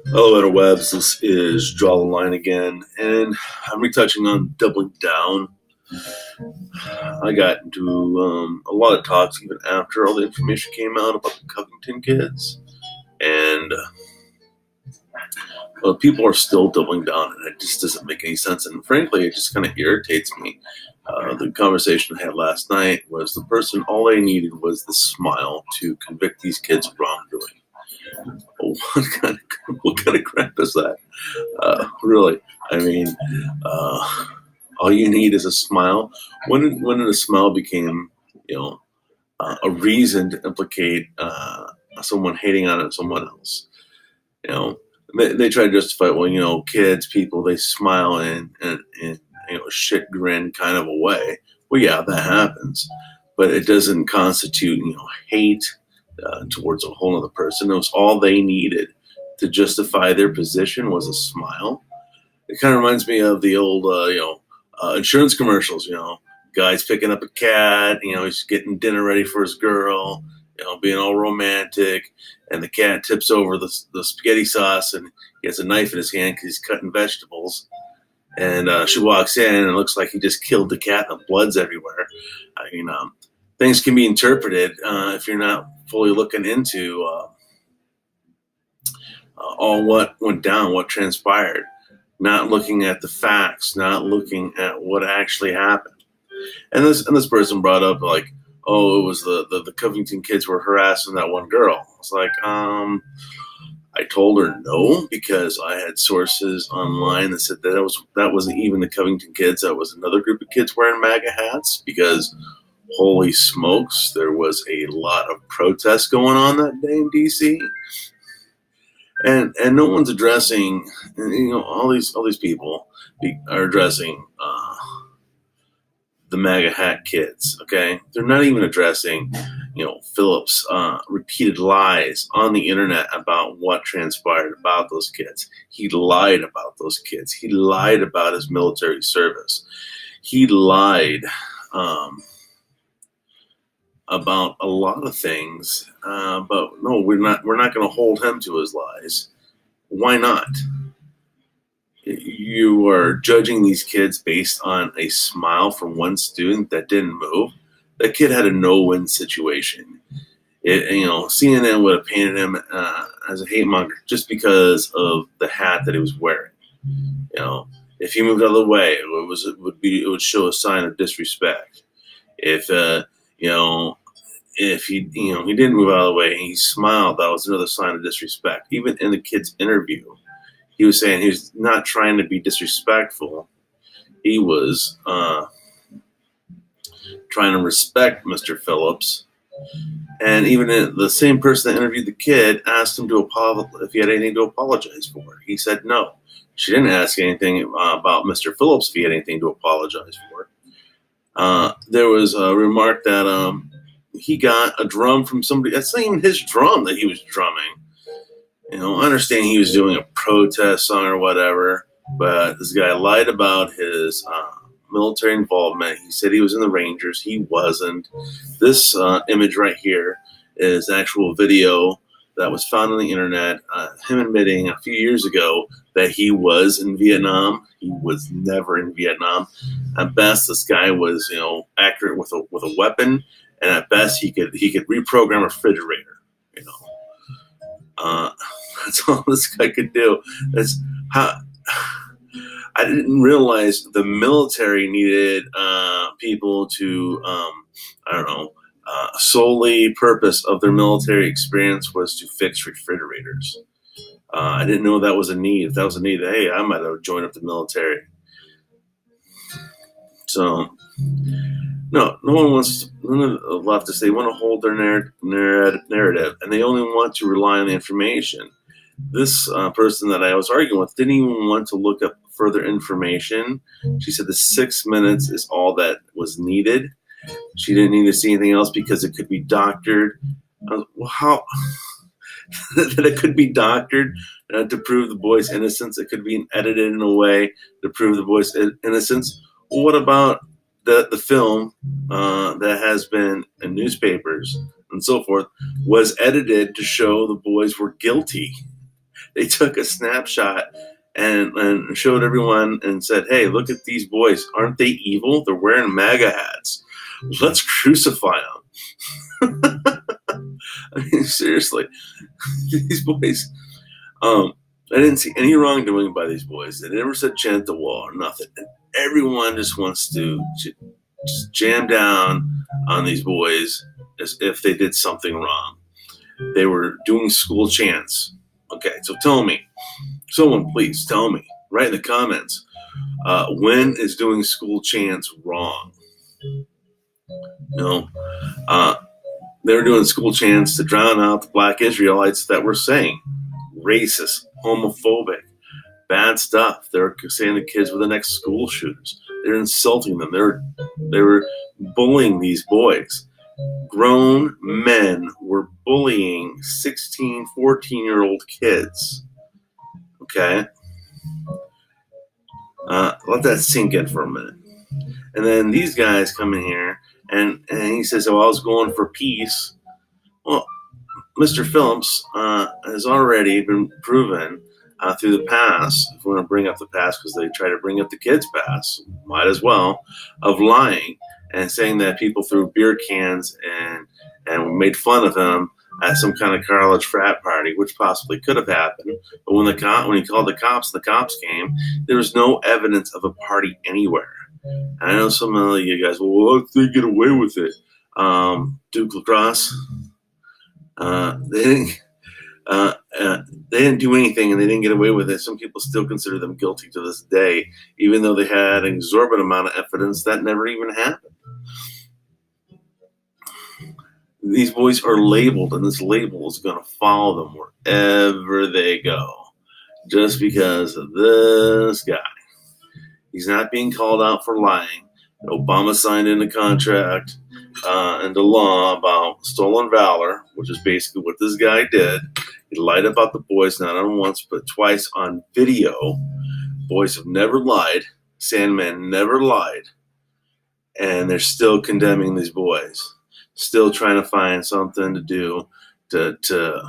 Hello, interwebs. This is Draw the Line again, and I'm retouching on doubling down. I got into a lot of talks even after all the information came out about the Covington kids, and people are still doubling down, and it just doesn't make any sense. And frankly, it just kind of irritates me. The conversation I had last night was the person, all they needed was the smile to convict these kids of wrongdoing. What kind of crap is that? Really, I mean, all you need is a smile. When a smile became, a reason to implicate someone hating on someone else, they try to justify it. Well, kids, people, they smile in shit grin kind of a way. Well, yeah, that happens, but it doesn't constitute hate towards a whole other person. It was all they needed to justify their position was a smile. It kind of reminds me of the old insurance commercials. Guy's picking up a cat. He's getting dinner ready for his girl. Being all romantic, and the cat tips over the spaghetti sauce, and he has a knife in his hand because he's cutting vegetables. And she walks in, and it looks like he just killed the cat, and the blood's everywhere. I mean, things can be interpreted if you're not fully looking into all what went down, what transpired, not looking at the facts, not looking at what actually happened. And this person brought up like, oh, it was the Covington kids were harassing that one girl. I was like, I told her no, because I had sources online that said that wasn't even the Covington kids. That was another group of kids wearing MAGA hats, because holy smokes, there was a lot of protests going on that day in DC. And no one's addressing, all these people are addressing the MAGA hat kids. Okay, they're not even addressing, Phillips' repeated lies on the internet about what transpired about those kids. He lied about those kids. He lied about his military service. He lied about a lot of things. But no, we're not going to hold him to his lies. Why not? You are judging these kids based on a smile from one student that didn't move. That kid had a no-win situation. CNN would have painted him as a hate monger just because of the hat that he was wearing. If he moved out of the way, it would show a sign of disrespect. If if he didn't move out of the way and he smiled, that was another sign of disrespect. Even in the kid's interview, he was saying he was not trying to be disrespectful. He was trying to respect Mr. Phillips. And even the same person that interviewed the kid asked him to apologize if he had anything to apologize for. He said no. She didn't ask anything about Mr. Phillips if he had anything to apologize for. There was a remark that he got a drum from somebody. That's not even his drum that he was drumming. I understand he was doing a protest song or whatever, but this guy lied about his military involvement. He said he was in the Rangers. He wasn't. This image right here is actual video that was found on the internet, him admitting a few years ago that he was in Vietnam. He was never in Vietnam. At best, this guy was, accurate with a weapon, and at best, he could reprogram a refrigerator. That's all this guy could do. That's how. I didn't realize the military needed people to, solely purpose of their military experience was to fix refrigerators. I didn't know that was a need. If that was a need, hey, I might have joined up the military. So, no one wants to, none of the leftists, they want to hold their narrative, and they only want to rely on the information. This person that I was arguing with didn't even want to look up further information. She said the 6 minutes is all that was needed. She didn't need to see anything else because it could be doctored. Well, how? That it could be doctored to prove the boy's innocence. It could be edited in a way to prove the boy's innocence. Well, what about the film that has been in newspapers and so forth, was edited to show the boys were guilty. They took a snapshot and showed everyone and said, hey, look at these boys. Aren't they evil? They're wearing MAGA hats. Let's crucify them. I mean, seriously, these boys, I didn't see any wrongdoing by these boys. They never said chant the wall or nothing. And everyone just wants to just jam down on these boys as if they did something wrong. They were doing school chants. Okay, so tell me, someone please tell me, write in the comments, when is doing school chants wrong? No, they were doing school chants to drown out the black Israelites that were saying racist, homophobic, bad stuff. They were saying the kids were the next school shooters. They're insulting them. They were bullying these boys. Grown men were bullying 16, 14-year-old kids. Okay? Let that sink in for a minute. And then these guys come in here, and he says, oh, I was going for peace. Well, Mr. Phillips has already been proven through the past, if we want to bring up the past because they try to bring up the kids' past, might as well, of lying and saying that people threw beer cans and made fun of him at some kind of college frat party, which possibly could have happened. But when he called the cops came, there was no evidence of a party anywhere. And I know some of you guys, well, how did they get away with it? Duke Lacrosse, they didn't do anything and they didn't get away with it. Some people still consider them guilty to this day, even though they had an exorbitant amount of evidence that never even happened. These boys are labeled, and this label is going to follow them wherever they go, just because of this guy. He's not being called out for lying. Obama signed into contract into law about stolen valor, which is basically what this guy did. He lied about the boys not on once but twice on video. Boys have never lied. Sandman never lied. And they're still condemning these boys. Still trying to find something to do to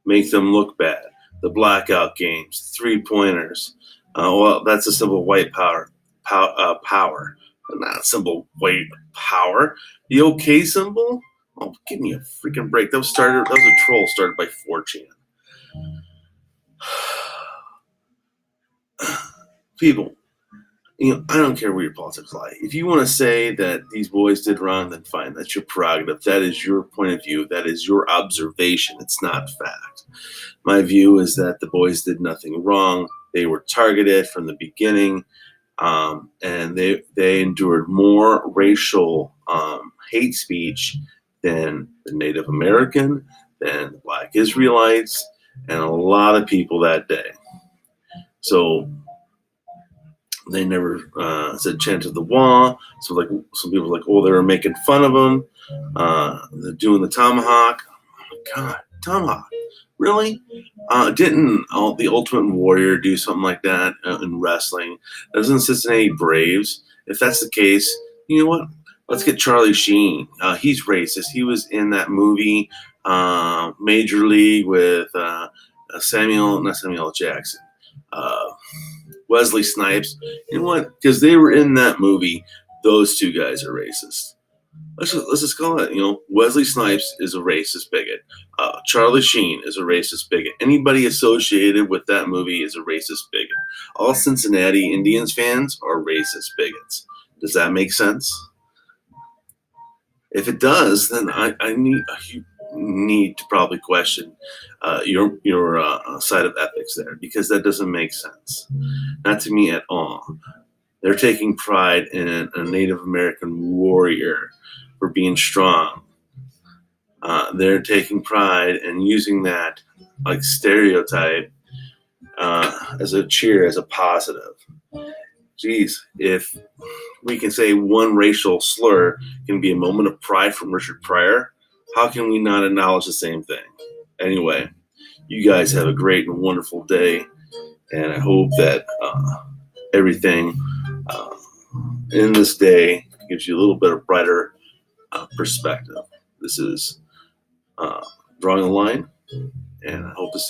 make them look bad. The blackout games, 3-pointers. Well, that's a symbol of white power. Not a symbol of white power. The OK symbol? Oh, give me a freaking break. That was a troll started by 4chan. People, I don't care where your politics lie. If you want to say that these boys did wrong, then fine. That's your prerogative. That is your point of view. That is your observation. It's not fact. My view is that the boys did nothing wrong. They were targeted from the beginning, and they endured more racial hate speech than the Native American, than the Black Israelites, and a lot of people that day. So they never said chant of the wall. So like some people were like, oh, they were making fun of them. They're doing the tomahawk. Oh my God, tomahawk. Really? Didn't the Ultimate Warrior do something like that in wrestling? Doesn't Cincinnati Braves? If that's the case, you know what? Let's get Charlie Sheen. He's racist. He was in that movie Major League with not Samuel L. Jackson. Wesley Snipes. You know what? Because they were in that movie, those two guys are racist. Let's just call it, Wesley Snipes is a racist bigot. Charlie Sheen is a racist bigot. Anybody associated with that movie is a racist bigot. All Cincinnati Indians fans are racist bigots. Does that make sense? If it does, then you need to probably question your side of ethics there, because that doesn't make sense. Not to me at all. They're taking pride in a Native American warrior for being strong. They're taking pride in using that like stereotype as a cheer, as a positive. Geez, if we can say one racial slur can be a moment of pride from Richard Pryor, how can we not acknowledge the same thing? Anyway, you guys have a great and wonderful day, and I hope that everything in this day gives you a little bit of brighter perspective. This is drawing a line, and I hope to see